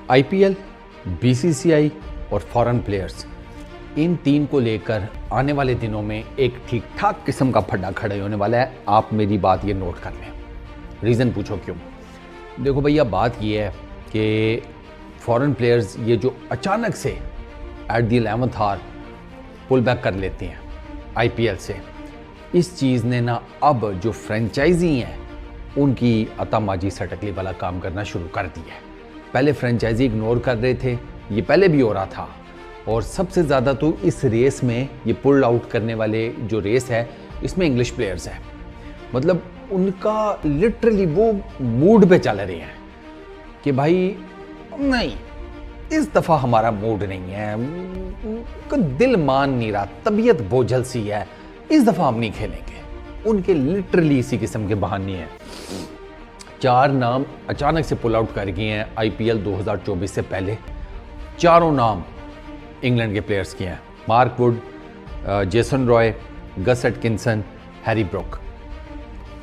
IPL, BCCI और foreign players, इन तीन को लेकर आने वाले दिनों में एक ठीक ठाक किस्म का फड्डा खड़े होने वाला है। आप मेरी बात ये नोट कर लें। रीज़न पूछो क्यों? देखो भैया, बात ये है कि फॉरेन प्लेयर्स ये जो अचानक से at the 11th hour pull back कर लेते हैं आईपीएल से, इस चीज़ ने ना अब जो फ्रेंचाइजी हैं उनकी अतामाजी सटकली वाला काम करना शुरू कर दिया है। पहले फ्रेंचाइजी इग्नोर कर रहे थे, ये पहले भी हो रहा था, और सबसे ज़्यादा तो इस रेस में, ये पुल आउट करने वाले जो रेस है, इसमें इंग्लिश प्लेयर्स हैं। मतलब उनका लिटरली वो मूड पे चल रहे हैं कि भाई नहीं, इस दफ़ा हमारा मूड नहीं है, दिल मान नहीं रहा, तबीयत बोझल सी है, इस दफ़ा हम नहीं खेलेंगे। उनके लिटरली इसी किस्म के बहाने हैं। 4 नाम अचानक से पुल आउट कर गए हैं आईपीएल 2024 से पहले। चारों नाम इंग्लैंड के प्लेयर्स के हैं। Mark Wood, Jason Roy, Gus Atkinson, Harry Brook.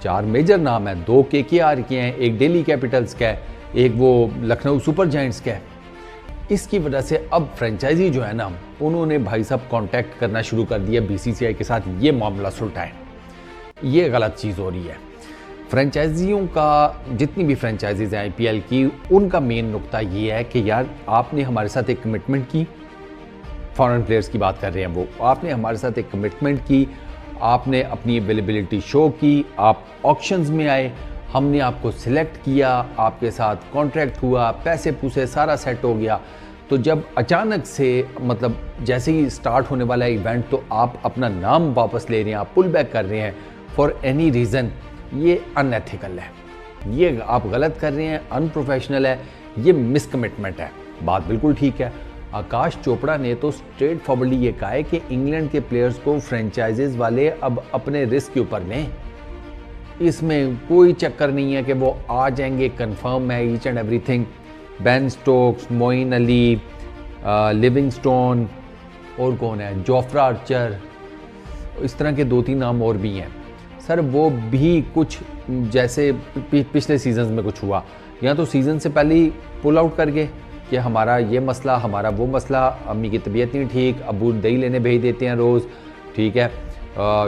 4 major नाम हैं। 2 केकेआर के हैं, एक दिल्ली कैपिटल्स का है, एक वो लखनऊ सुपर जायंट्स का है। इसकी वजह से अब फ्रेंचाइजी जो है ना, उन्होंने भाई साहब कांटेक्ट करना शुरू कर दिया बीसीसीआई के साथ, ये मामला सुलटाएं। ये गलत चीज़ हो रही है। फ्रेंचाइजियों का, जितनी भी फ्रेंचाइजीज हैं आईपीएल की, उनका मेन नुक्ता ये है कि यार आपने हमारे साथ एक कमिटमेंट की, फॉरेन प्लेयर्स की बात कर रहे हैं वो, आपने हमारे साथ एक कमिटमेंट की, आपने अपनी अवेलेबिलिटी शो की, आप ऑक्शंस में आए, हमने आपको सिलेक्ट किया, आपके साथ कॉन्ट्रैक्ट हुआ, पैसे पूसे सारा सेट हो गया। तो जब अचानक से, मतलब जैसे ही स्टार्ट होने वाला इवेंट, तो आप अपना नाम वापस ले रहे हैं, आप पुल बैक कर रहे हैं फॉर एनी रीज़न, ये अनएथिकल है, ये आप गलत कर रहे हैं, अनप्रोफेशनल है, ये मिसकमिटमेंट है। बात बिल्कुल ठीक है। आकाश चोपड़ा ने तो स्ट्रेट फॉरवर्डली ये कहा है कि इंग्लैंड के प्लेयर्स को फ्रेंचाइजीज वाले अब अपने रिस्क के ऊपर लें। इसमें कोई चक्कर नहीं है कि वो आ जाएंगे, कंफर्म है each and everything. Ben Stokes, Moeen Ali, Livingstone, और कौन है, जोफ्रा आर्चर, इस तरह के 2-3 नाम और भी हैं। सर वो भी कुछ जैसे पिछले सीजन्स में कुछ हुआ, या तो सीज़न से पहले ही पुल आउट कर गए कि हमारा ये मसला, हमारा वो मसला, अम्मी की तबीयत नहीं ठीक, अबू दही लेने भेज देते हैं रोज़, ठीक है,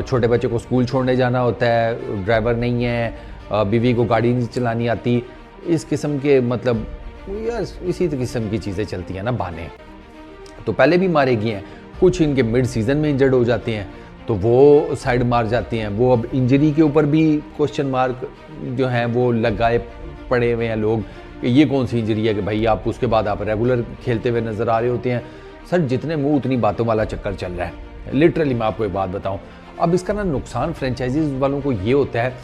छोटे बच्चे को स्कूल छोड़ने जाना होता है, ड्राइवर नहीं है, बीवी को गाड़ी नहीं चलानी आती, इस किस्म के, मतलब यार इसी किस्म की चीज़ें चलती हैं ना, बहाने। तो पहले भी मारे गए हैं। कुछ इनके मिड सीज़न में इंजर्ड हो जाते हैं तो वो साइड मार जाते हैं। वो अब इंजरी के ऊपर भी क्वेश्चन मार्क जो हैं वो लगाए पड़े हुए हैं लोग कि ये कौन सी इंजरी है कि भाई आप उसके बाद आप रेगुलर खेलते हुए नज़र आ रहे होते हैं। सर जितने मुंह उतनी बातों वाला चक्कर चल रहा है। लिटरली मैं आपको एक बात बताऊं, अब इसका ना नुकसान फ्रेंचाइजीज वालों को ये होता है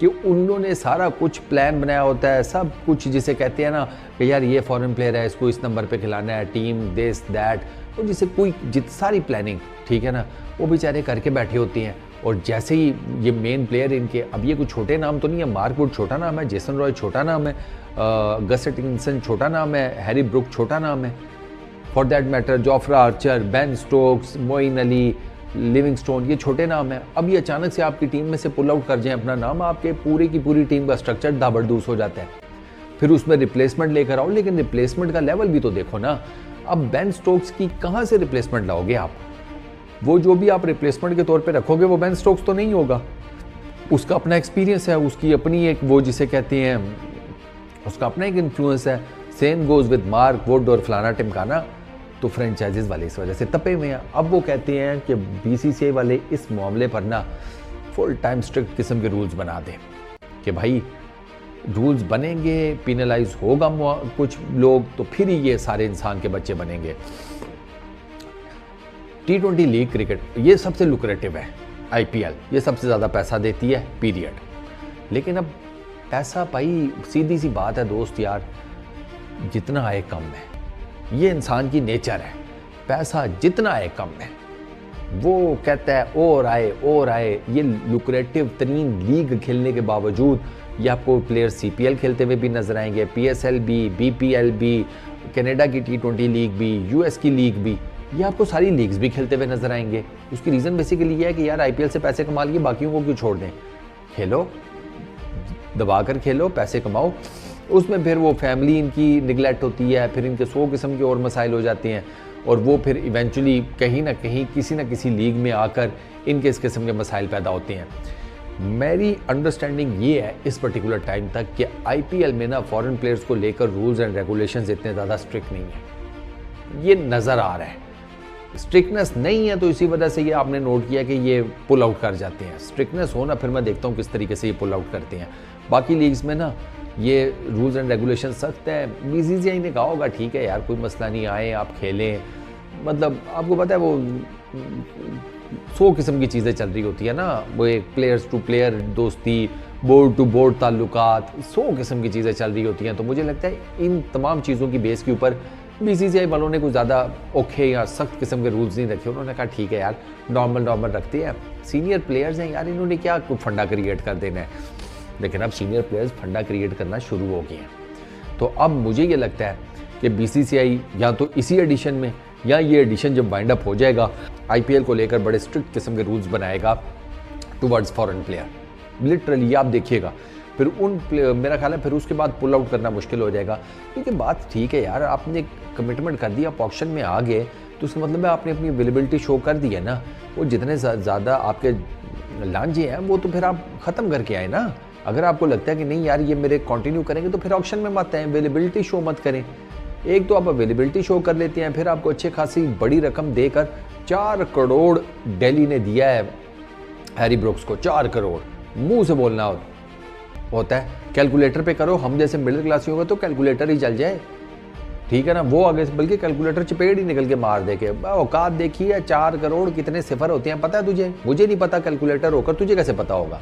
कि उन्होंने सारा कुछ प्लान बनाया होता है, सब कुछ जिसे कहते हैं ना कि यार ये फॉरेन प्लेयर है, इसको इस नंबर पे खिलाना है, टीम दिस दैट, और जिसे कोई सारी प्लानिंग, ठीक है ना, वो बेचारे करके बैठे होते हैं। और जैसे ही ये मेन प्लेयर इनके, अब ये कोई छोटे नाम तो नहीं है, मार्क वुड छोटा नाम है, जेसन रॉय छोटा नाम है, गस एटकिंसन छोटा नाम है, हैरी ब्रुक छोटा नाम है, for that matter Jofra Archer, Ben Stokes, Moeen Ali, Livingstone, ये छोटे नाम है। अब ये अचानक से आपकी टीम में से पुल आउट कर जाए अपना नाम, आपके पूरी की पूरी टीम का स्ट्रक्चर दाबड़दूस हो जाता है। फिर उसमें रिप्लेसमेंट लेकर आओ, लेकिन रिप्लेसमेंट का लेवल भी तो देखो ना। अब बेन स्टोक्स की कहाँ से रिप्लेसमेंट लाओगे आप? वो जो भी आप रिप्लेसमेंट के तौर पे रखोगे वो बेन स्टोक्स तो नहीं होगा। उसका अपना एक्सपीरियंस है, उसकी अपनी एक, वो जिसे कहते हैं, उसका अपना एक इन्फ्लुएंस है। Same goes with Mark Wood और फलाना टिमकाना। तो फ्रेंचाइजीज वाले इस वजह से तपे हुए हैं। अब वो कहते हैं कि बीसीसीआई वाले इस मामले पर ना फुल टाइम स्ट्रिक्ट किस्म के रूल्स बना दें कि भाई रूल्स बनेंगे, पिनलाइज होगा कुछ लोग, तो फिर ही ये सारे इंसान के बच्चे बनेंगे। T20 लीग क्रिकेट ये सबसे लुक्रेटिव है, आईपीएल ये सबसे ज़्यादा पैसा देती है, पीरियड। लेकिन अब पैसा, भाई सीधी सी बात है दोस्त यार, जितना आए कम है, ये इंसान की नेचर है। पैसा जितना आए कम है, वो कहता है और आए। ये लुक्रेटिव तरीन लीग खेलने के बावजूद ये आपको प्लेयर सीपीएल खेलते हुए भी नजर आएंगे, पीएसएल भी, बीपीएल भी, कनाडा की T20 लीग भी, यूएस की लीग भी, ये आपको सारी लीग्स भी खेलते हुए नजर आएंगे। उसकी रीज़न बेसिकली ये है कि यार आईपीएल से पैसे कमा लिए, बाकियों को क्यों छोड़ दें? खेलो, दबा कर खेलो, पैसे कमाओ, उसमें फिर वो फैमिली इनकी निगलेक्ट होती है, फिर इनके 100 किस्म के और मसाइल हो जाते हैं और वो फिर इवेंचुअली कहीं ना कहीं किसी न किसी लीग में आकर इनके इस किस्म के मसाइल पैदा होते हैं। मेरी अंडरस्टैंडिंग ये है इस पर्टिकुलर टाइम तक कि आईपीएल में ना फॉरेन प्लेयर्स को लेकर रूल्स एंड रेगुलेशंस इतने ज़्यादा स्ट्रिक्ट नहीं है, ये नज़र आ रहा है। स्ट्रिक्टनेस नहीं है तो इसी वजह से ये आपने नोट किया कि ये पुल आउट कर जाते हैं। स्ट्रिक्टनेस हो ना फिर मैं देखता हूँ किस तरीके से ये पुल आउट करते हैं। बाकी लीग्स में ना ये रूल्स एंड रेगुलेशन सख्त है। बीसीसीआई ने कहा होगा ठीक है यार कोई मसला नहीं, आए आप खेलें, मतलब आपको पता है वो 100 किस्म की चीज़ें चल रही होती है ना, वो एक प्लेयर्स टू प्लेयर दोस्ती, बोर्ड टू बोर्ड ताल्लुकात, 100 किस्म की चीज़ें चल रही होती हैं। तो मुझे लगता है इन तमाम चीज़ों की बेस के ऊपर बीसीसीआई वालों ने कुछ ज़्यादा औखे या सख्त किस्म के रूल्स नहीं रखे। उन्होंने कहा ठीक है यार नॉर्मल रखते हैं, सीनियर प्लेयर्स हैं यार, इन्होंने क्या कुछ फंडा क्रिएट कर देना है। लेकिन अब सीनियर प्लेयर्स फंडा क्रिएट करना शुरू हो गए हैं। तो अब मुझे ये लगता है कि बीसीसीआई या तो इसी एडिशन में या ये एडिशन जब वाइंड अप हो जाएगा आईपीएल को लेकर बड़े स्ट्रिक्ट किस्म के रूल्स बनाएगा टुवर्ड्स फॉरेन प्लेयर। लिटरली आप देखिएगा फिर मेरा ख्याल है फिर उसके बाद पुल आउट करना मुश्किल हो जाएगा। क्योंकि बात ठीक है यार, आपने कमिटमेंट कर दिया, आप ऑप्शन में आ गए तो उसका मतलब है आपने अपनी अवेलेबिलिटी शो कर दी है ना। वो जितने ज़्यादा आपके लांझे हैं वो तो फिर आप ख़त्म करके आए ना। अगर आपको लगता है कि नहीं यार ये मेरे कंटिन्यू करेंगे तो फिर ऑप्शन में मत आए, अवेलेबिलिटी शो मत करें। एक तो आप अवेलेबिलिटी शो कर लेते हैं, फिर आपको अच्छी खासी बड़ी रकम देकर 4 करोड़ दिल्ली ने दिया है हैरी ब्रुक्स को, 4 करोड़ मुंह से बोलना होता है। कैलकुलेटर पे करो, हम जैसे मिडिल क्लास होगा तो कैलकुलेटर ही चल जाए, ठीक है ना। वो आगे बल्कि कैलकुलेटर चपेट ही निकल के मार दे के औकात देखी है। 4 करोड़ कितने सिफर होते हैं पता है तुझे? मुझे नहीं पता, कैलकुलेटर होकर तुझे कैसे पता होगा?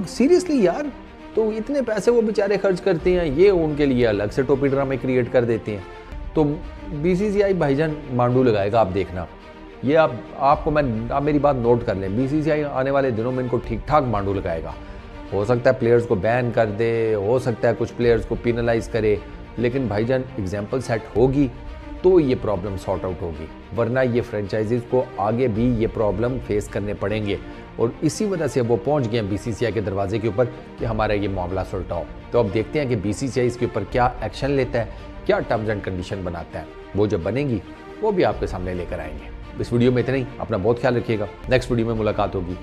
सीरियसली यार, तो इतने पैसे वो बेचारे खर्च करते हैं, ये उनके लिए अलग से टोपी ड्रामे क्रिएट कर देते हैं। तो बीसीसीआई भाईजान मांडू लगाएगा, आप देखना। ये आप मेरी बात नोट कर लें, बीसीसीआई आने वाले दिनों में इनको ठीक ठाक मांडू लगाएगा। हो सकता है प्लेयर्स को बैन कर दे, हो सकता है कुछ प्लेयर्स को पिनलाइज करे, लेकिन भाईजान एग्जाम्पल सेट होगी तो ये प्रॉब्लम सॉर्ट आउट होगी, वरना ये फ्रेंचाइजीज को आगे भी ये प्रॉब्लम फेस करने पड़ेंगे। और इसी वजह से वो पहुंच गए हैं बीसीसीआई के दरवाजे के ऊपर कि हमारा ये मामला सुलटाओ। तो अब देखते हैं कि बीसीसीआई इसके ऊपर क्या एक्शन लेता है, क्या टर्म्स एंड कंडीशन बनाता है। वो जब बनेंगी वो भी आपके सामने लेकर आएंगे। इस वीडियो में इतना ही, अपना बहुत ख्याल रखिएगा। नेक्स्ट वीडियो में मुलाकात होगी।